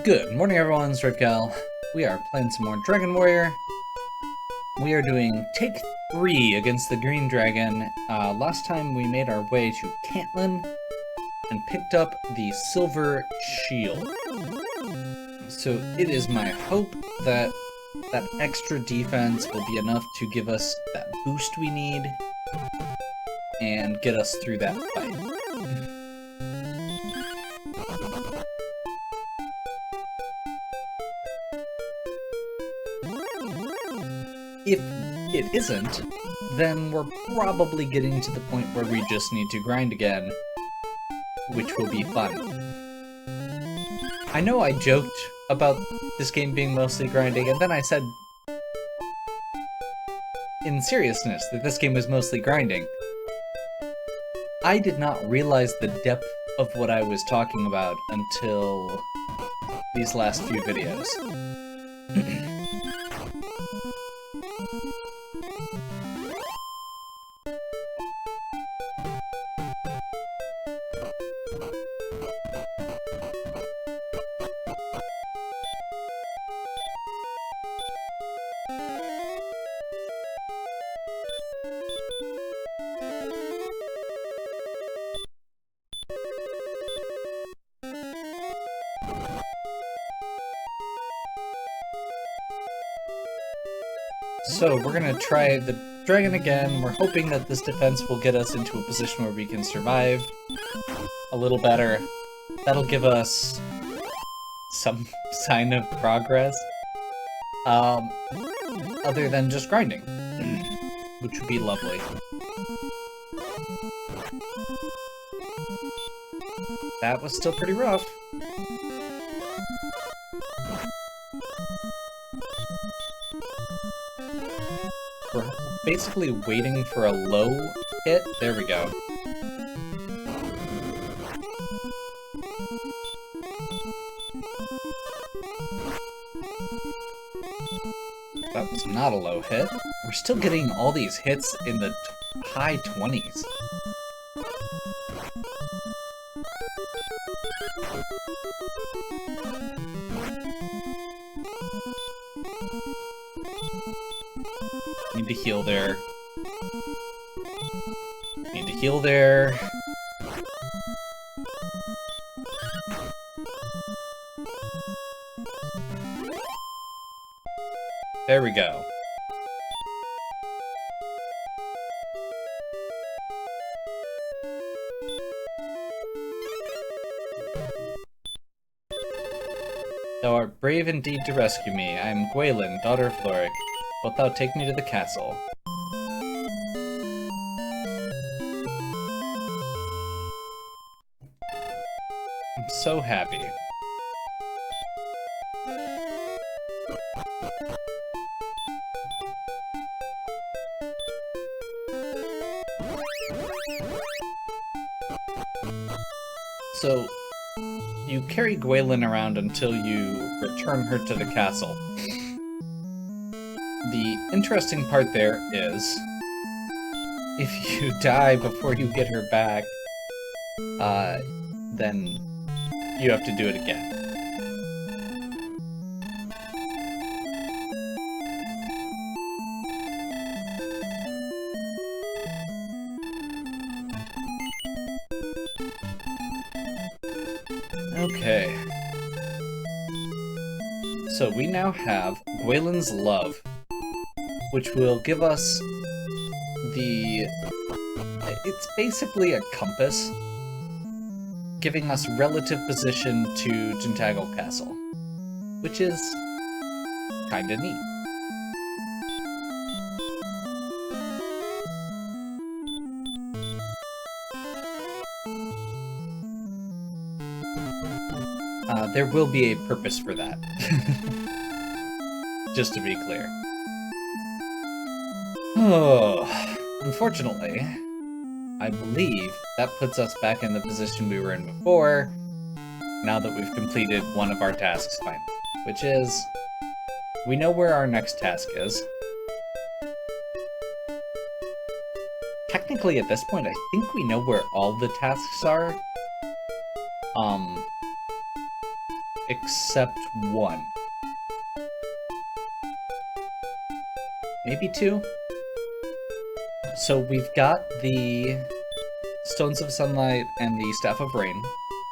Good morning, everyone. It's Rivcal. We are playing some more Dragon Warrior. We are doing take 3 against the Green Dragon. Last time we made our way to Cantlin and picked up the Silver Shield. So it is my hope that that extra defense will be enough to give us that boost we need and get us through that fight. If it isn't, then we're probably getting to the point where we just need to grind again, which will be fun. I know I joked about this game being mostly grinding, and then I said, in seriousness, that this game was mostly grinding. I did not realize the depth of what I was talking about until these last few videos. So we're gonna try the dragon again. We're hoping that this defense will get us into a position where we can survive a little better. That'll give us some sign of progress, other than just grinding, which would be lovely. That was still pretty rough. We're basically waiting for a low hit. There we go. That was not a low hit. We're still getting all these hits in the high 20s. Need to heal there. Need to heal there. There we go. Thou art brave indeed to rescue me. I am Gwaelin, daughter of Floric. Wilt thou take me to the castle? I'm so happy. So, you carry Gwaelin around until you return her to the castle. The interesting part there is, if you die before you get her back, then you have to do it again. Okay. So we now have Gwaelin's Love, which will give us it's basically a compass, giving us relative position to Tintagel Castle, which is kinda neat. There will be a purpose for that, just to be clear. Oh, unfortunately, I believe that puts us back in the position we were in before, now that we've completed one of our tasks finally, which is, we know where our next task is. Technically, at this point, I think we know where all the tasks are. except one. Maybe two? So we've got the Stones of Sunlight and the Staff of Rain,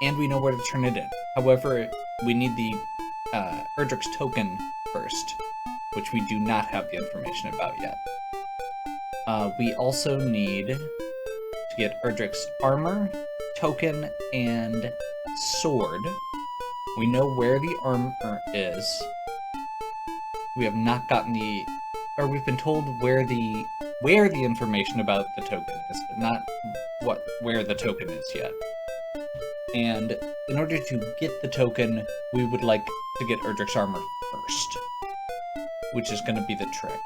and we know where to turn it in. However, we need the Erdrick's token first, which we do not have the information about yet. We also need to get Erdrick's armor, token, and sword. We know where the armor is. We have not gotten the... or we've been told where the information about the token is, but not where the token is yet. And in order to get the token, we would like to get Erdrick's armor first, which is going to be the trick.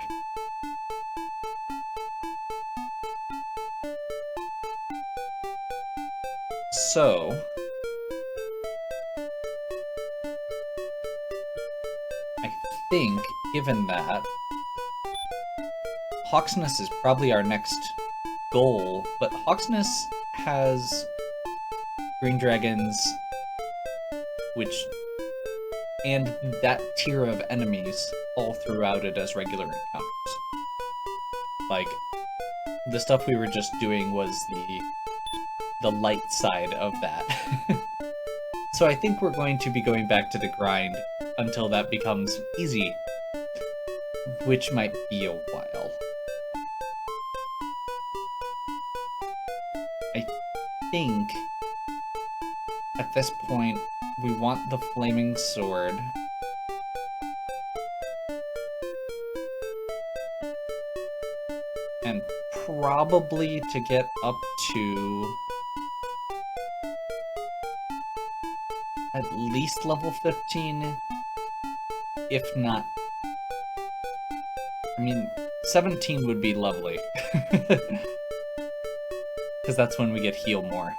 So, I think, given that, Hawksness is probably our next goal, but Hawksness has green dragons, and that tier of enemies all throughout it as regular encounters. Like, the stuff we were just doing was the light side of that. So I think we're going to be going back to the grind until that becomes easy, which might be a while. I think at this point we want the flaming sword. And probably to get up to at least level 15, if not... I mean, 17 would be lovely. Because that's when we get heal more.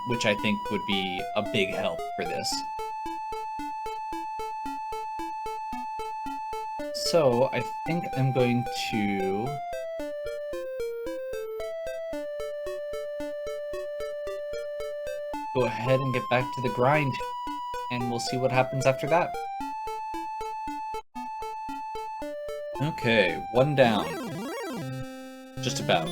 Which I think would be a big help for this. So, I think I'm going to... go ahead and get back to the grind, and we'll see what happens after that. Okay, one down. Just about.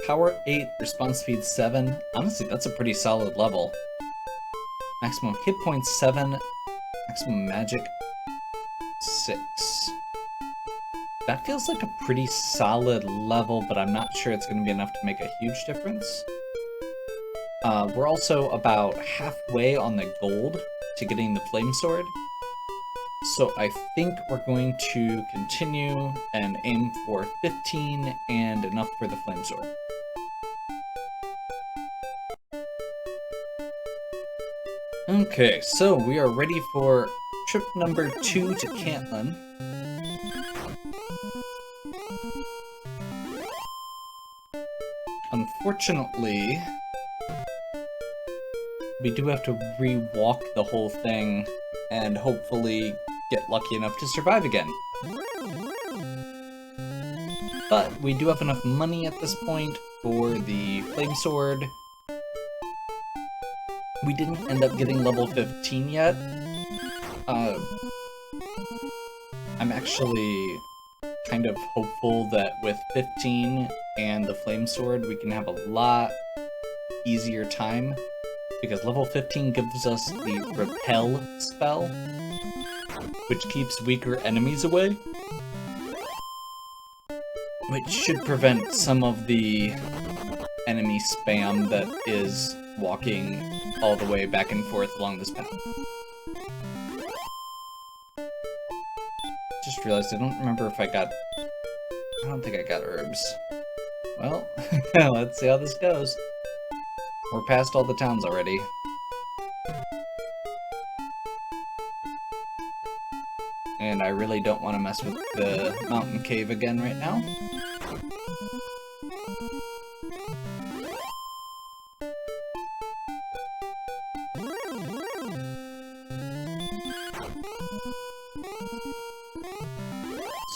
Power 8, response speed 7. Honestly, that's a pretty solid level. Maximum hit points 7. Maximum magic 6. That feels like a pretty solid level, but I'm not sure it's going to be enough to make a huge difference. We're also about halfway on the gold to getting the flame sword. So I think we're going to continue and aim for 15 and enough for the flame sword. Okay, so we are ready for trip number 2 to Cantlin. Unfortunately, we do have to re-walk the whole thing and hopefully get lucky enough to survive again. But we do have enough money at this point for the flame sword. We didn't end up getting level 15 yet. I'm actually kind of hopeful that with 15 and the flame sword we can have a lot easier time, because level 15 gives us the repel spell, which keeps weaker enemies away, which should prevent some of the enemy spam that is walking all the way back and forth along this path. Just realized I don't remember if I don't think I got herbs. Well, let's see how this goes. We're past all the towns already. And I really don't want to mess with the mountain cave again right now.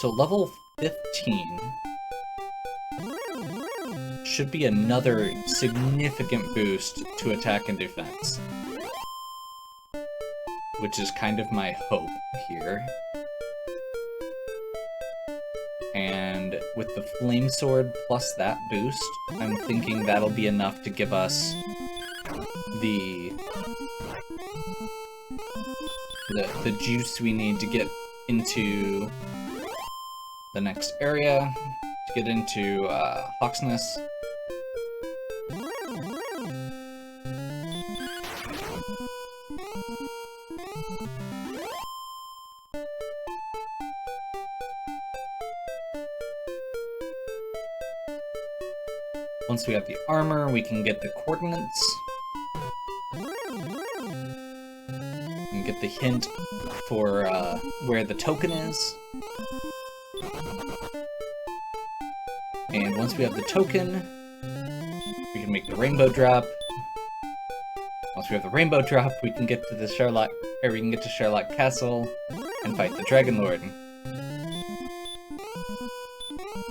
So level 15 should be another significant boost to attack and defense, which is kind of my hope here. And with the Flame Sword plus that boost, I'm thinking that'll be enough to give us the juice we need to get into the next area, to get into Hawksness. Once we have the armor, we can get the coordinates. And get the hint for where the token is. And once we have the token, we can make the rainbow drop. Once we have the rainbow drop, we can get to the Charlotte Castle and fight the Dragon Lord.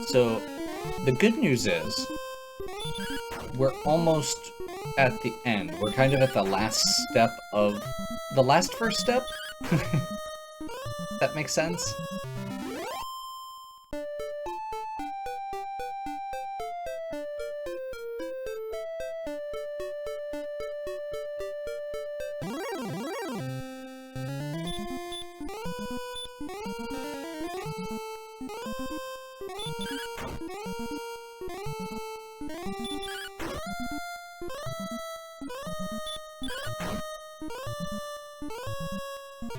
So the good news is we're almost at the end. We're kind of at the last step of the last first step. That makes sense?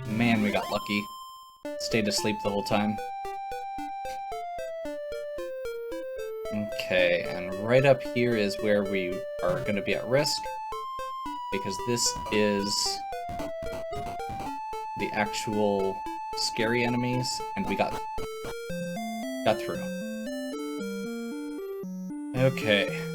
Man, we got lucky. Stayed asleep the whole time. Okay, and right up here is where we are going to be at risk, because this is the actual scary enemies, and we got through. Okay.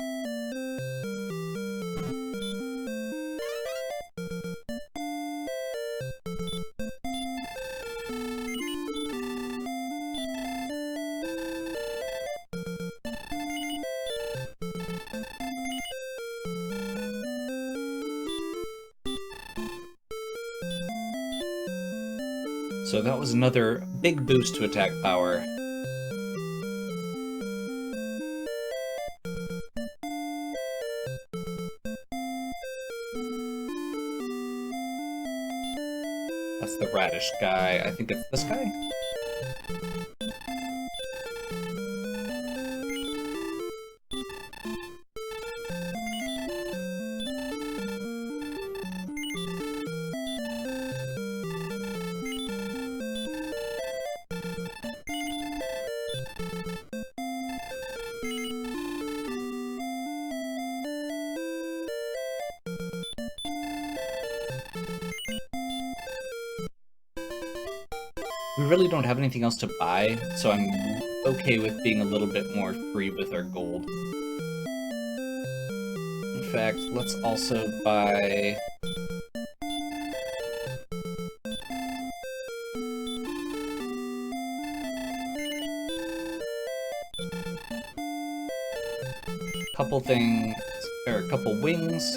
So that was another big boost to attack power. That's the radish guy. I think it's this guy? We really don't have anything else to buy, so I'm okay with being a little bit more free with our gold. In fact, let's also buy... couple things, or a couple wings.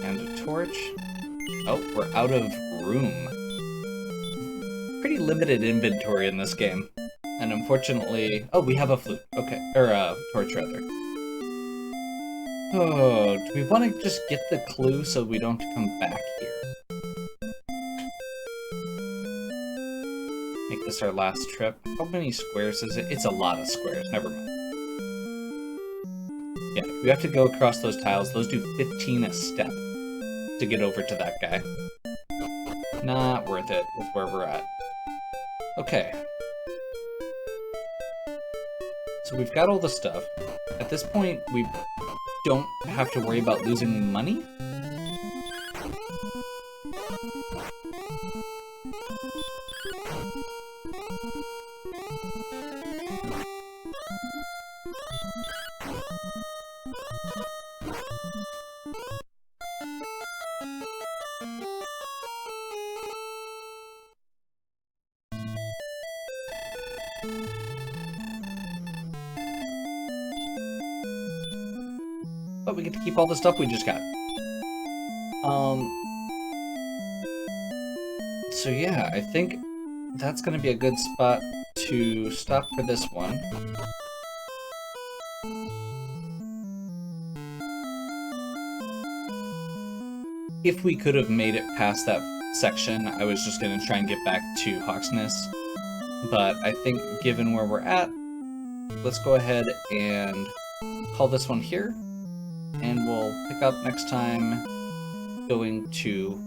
And a torch. Oh, we're out of room. Pretty limited inventory in this game. And unfortunately... Oh, we have a flute. Okay. Or a torch, rather. Oh, do we want to just get the clue so we don't come back here? Make this our last trip. How many squares is it? It's a lot of squares. Never mind. Yeah, we have to go across those tiles. Those do 15 a step to get over to that guy. Not worth it with where we're at. Okay. So we've got all the stuff. At this point, we don't have to worry about losing money. But we get to keep all the stuff we just got. So yeah, I think that's gonna be a good spot to stop for this one. If we could have made it past that section, I was just gonna try and get back to Hawksness. But I think given where we're at, let's go ahead and call this one here. And we'll pick up next time going to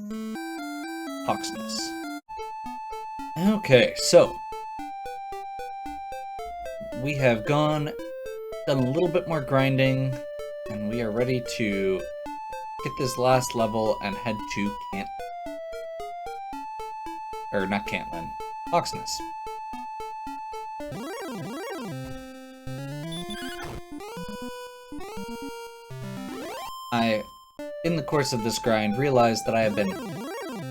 Hawksness. Okay, so we have done a little bit more grinding, and we are ready to get this last level and head to not Cantlin, Hawksness. I, in the course of this grind, realized that I have been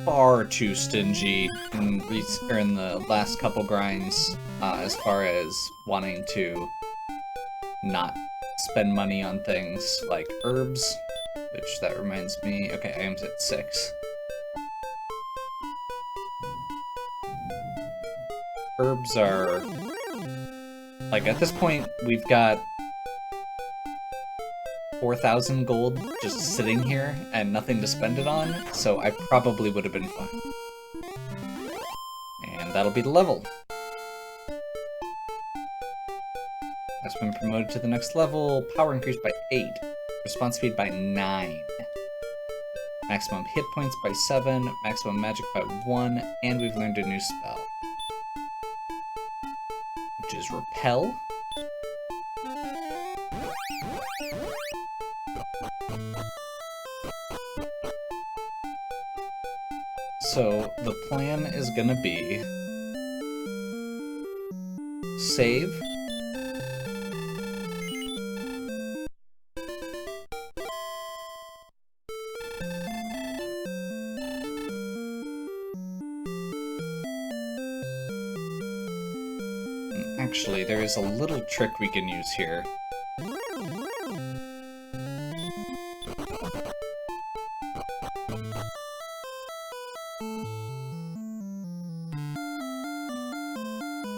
far too stingy in the last couple grinds, as far as wanting to not spend money on things like herbs, which that reminds me, okay, I am at 6. Herbs are, like, at this point, we've got 4,000 gold just sitting here and nothing to spend it on, so I probably would have been fine. And that'll be the level. That's been promoted to the next level. Power increased by 8. Response speed by 9. Maximum hit points by 7. Maximum magic by 1. And we've learned a new spell, which is Repel. So the plan is gonna be save, actually there is a little trick we can use here.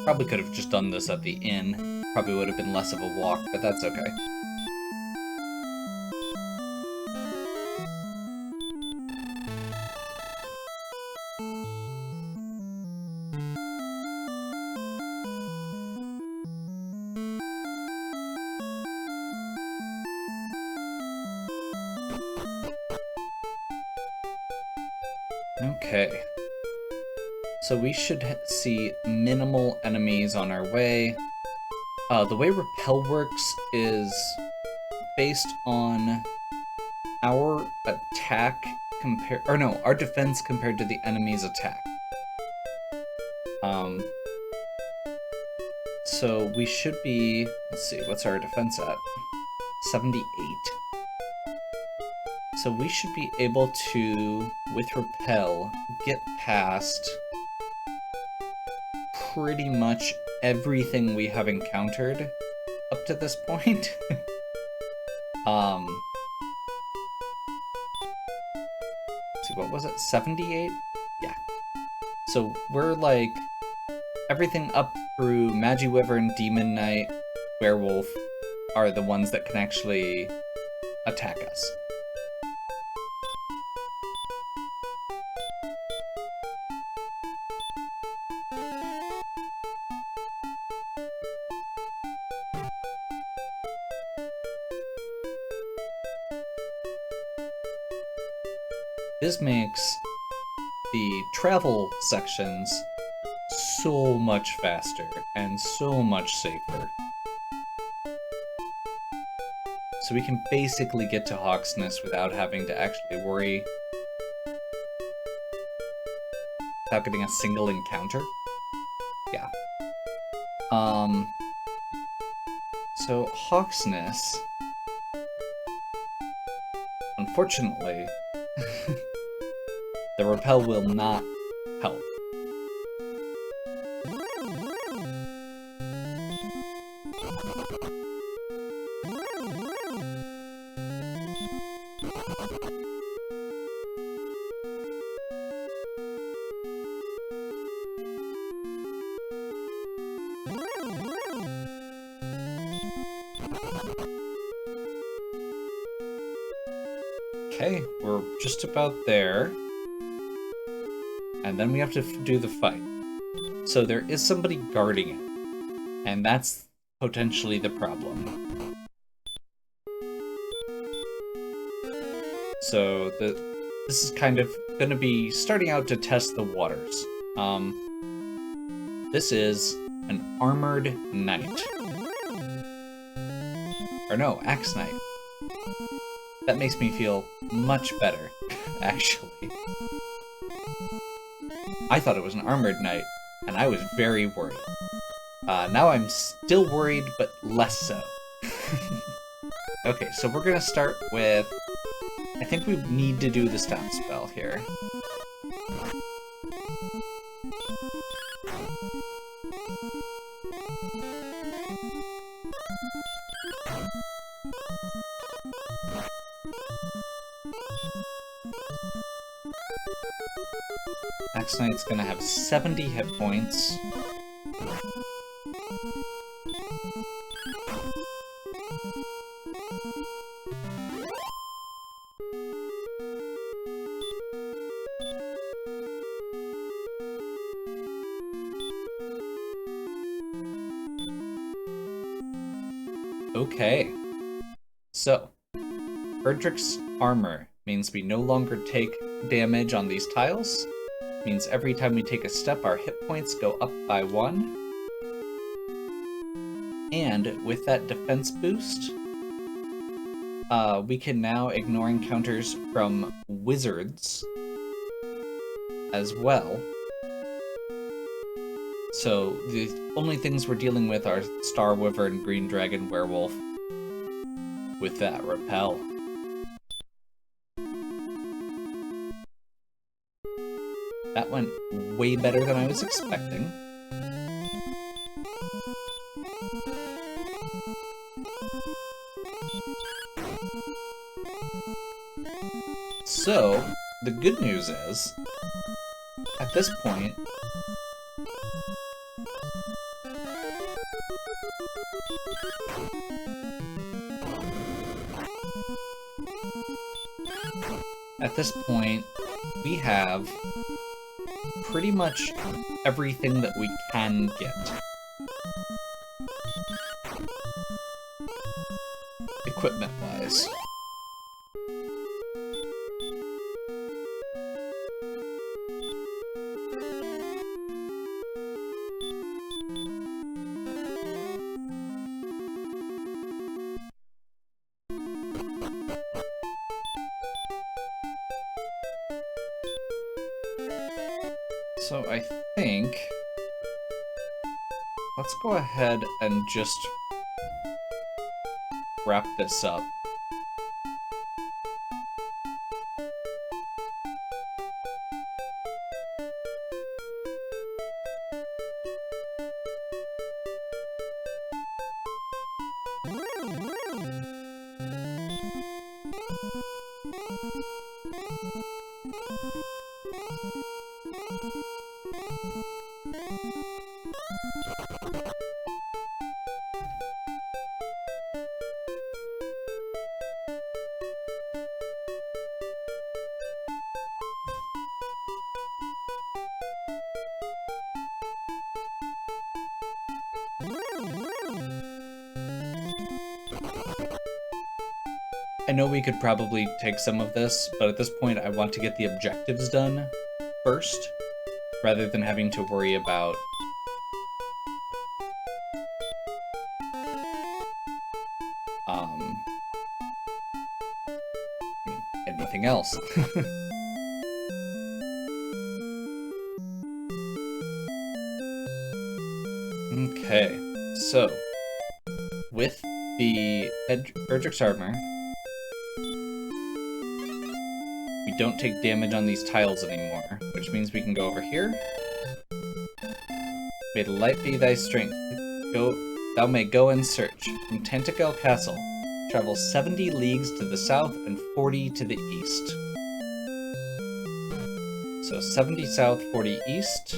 Probably could have just done this at the inn. Probably would have been less of a walk, but that's okay. Okay. So we should see minimal enemies on our way. The way Repel works is based on our attack our defense compared to the enemy's attack. So we should be, let's see, what's our defense at? 78. So we should be able to, with Repel, get past pretty much everything we have encountered up to this point. Let's see, what was it? 78? Yeah. So we're like, everything up through Magiwyvern, Demon Knight, Werewolf are the ones that can actually attack us. This makes the travel sections so much faster and so much safer. So we can basically get to Hawksness without having to actually worry about getting a single encounter. Yeah. So Hawksness, unfortunately, the Repel will not help. Okay, we're just about there. And then we have to do the fight. So there is somebody guarding it. And that's potentially the problem. So this is kind of going to be starting out to test the waters. This is an armored knight. Or no, axe knight. That makes me feel much better, actually. I thought it was an armored knight, and I was very worried. Now I'm still worried, but less so. Okay, so we're gonna start with... I think we need to do the stamp spell here. Axe Knight's gonna have 70 hit points. Okay. So, Erdrick's armor means we no longer take damage on these tiles. Means every time we take a step, our hit points go up by 1. And with that defense boost, we can now ignore encounters from wizards as well. So the only things we're dealing with are Star Wyvern, Green Dragon, Werewolf with that repel. That went way better than I was expecting. So, the good news is, at this point, we have pretty much everything that we can get. Equipment-wise. So I think, let's go ahead and just wrap this up. I know we could probably take some of this, but at this point I want to get the objectives done first, rather than having to worry about anything else. Okay, so with the Erdrick's armor, we don't take damage on these tiles anymore, which means we can go over here. May the light be thy strength. Thou may go and search. From Tantagel Castle, travel 70 leagues to the south and 40 to the east. So 70 south, 40 east.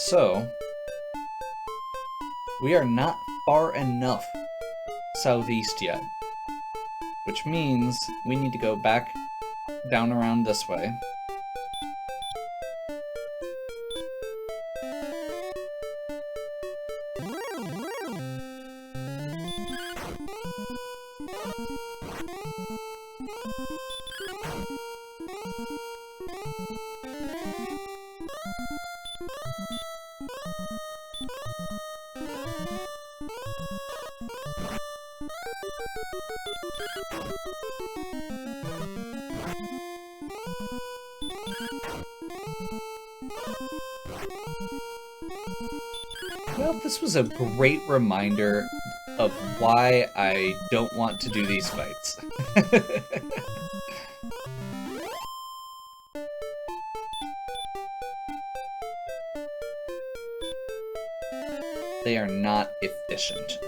So, we are not far enough southeast yet, which means we need to go back down around this way. Well, this was a great reminder of why I don't want to do these fights. They are not efficient.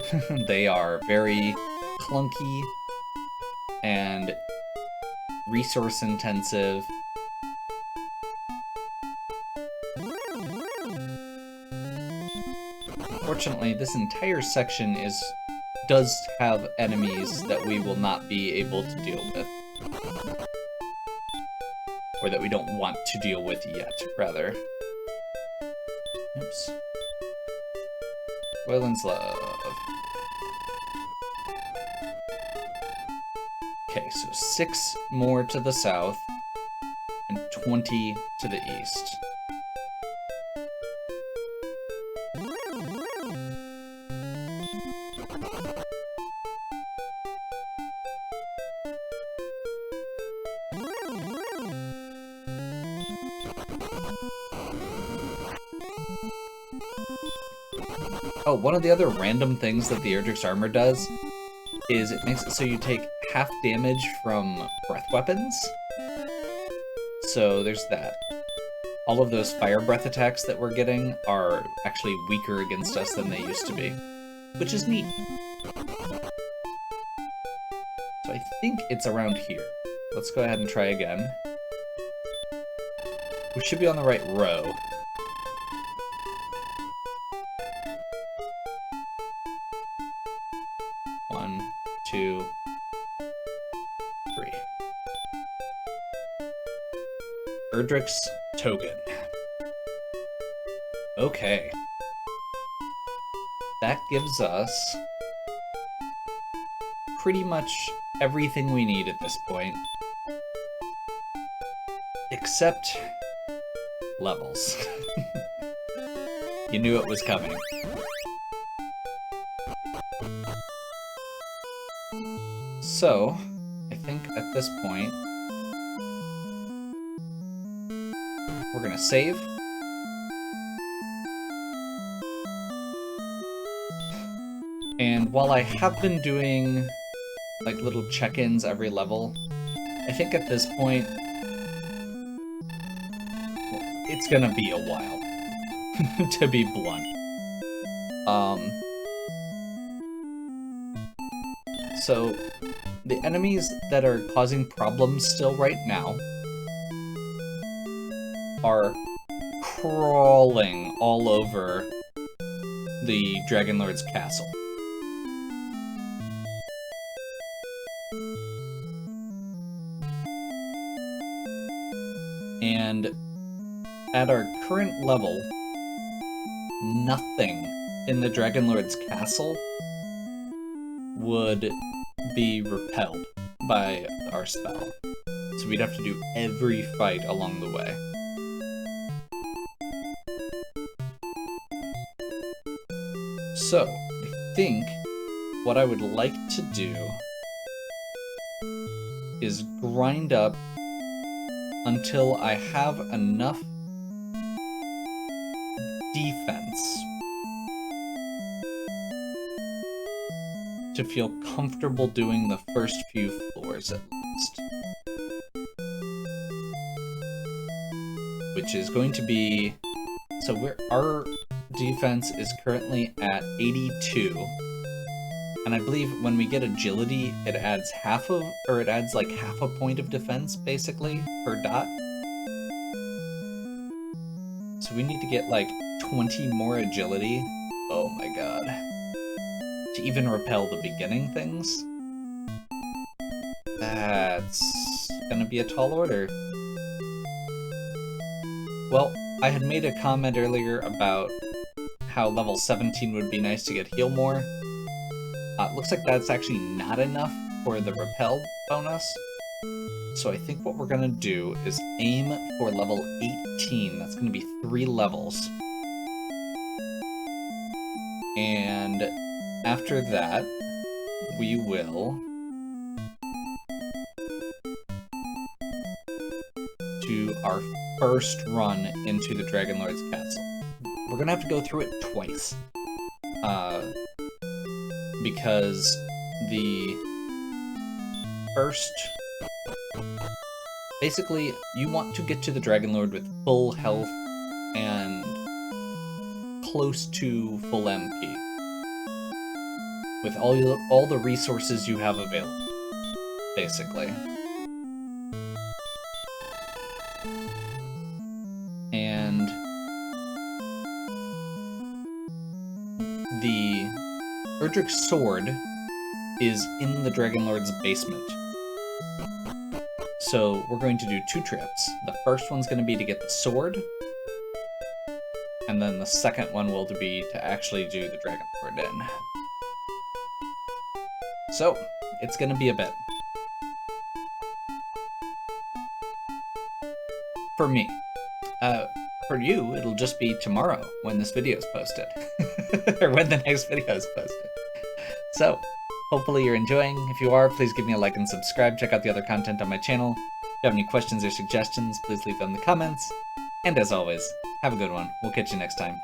They are very clunky and resource intensive. Fortunately, this entire section does have enemies that we will not be able to deal with. Or that we don't want to deal with yet, rather. Oops. Wayland's Love. Okay, so 6 more to the south, and 20 to the east. Oh, one of the other random things that the Erdrick's armor does is it makes it so you take half damage from breath weapons. So there's that. All of those fire breath attacks that we're getting are actually weaker against us than they used to be, which is neat. So I think it's around here. Let's go ahead and try again. We should be on the right row. One, two, three. Erdrick's Token. Okay. That gives us pretty much everything we need at this point. Except levels. You knew it was coming. So, I think at this point, we're gonna save. And while I have been doing like little check-ins every level, I think at this point, it's gonna be a while, to be blunt. So, the enemies that are causing problems still right now are crawling all over the Dragon Lord's castle. And at our current level, nothing in the Dragon Lord's castle would be repelled by our spell. So we'd have to do every fight along the way. So, I think what I would like to do is grind up until I have enough defense to feel comfortable doing the first few floors at least. Which is going to be... So our defense is currently at 82. And I believe when we get agility, it adds like half a point of defense, basically, per dot. So we need to get like 20 more agility? Oh my god. To even repel the beginning things? That's gonna be a tall order. Well, I had made a comment earlier about how level 17 would be nice to get heal more. Looks like that's actually not enough for the repel bonus. So I think what we're gonna do is aim for level 18. That's gonna be 3 levels. And after that, we will do our first run into the Dragon Lord's castle. We're gonna have to go through it twice. Because the first... Basically, you want to get to the Dragon Lord with full health and close to full MP. With all the resources you have available, basically. And the Erdrick's sword is in the Dragon Lord's basement. So we're going to do 2 trips. The first one's going to be to get the sword, and then the second one will be to actually do the Dragon Lord in. So, it's going to be a bit. For me. For you, it'll just be tomorrow when this video is posted. Or when the next video is posted. So, hopefully you're enjoying. If you are, please give me a like and subscribe. Check out the other content on my channel. If you have any questions or suggestions, please leave them in the comments. And as always, have a good one. We'll catch you next time.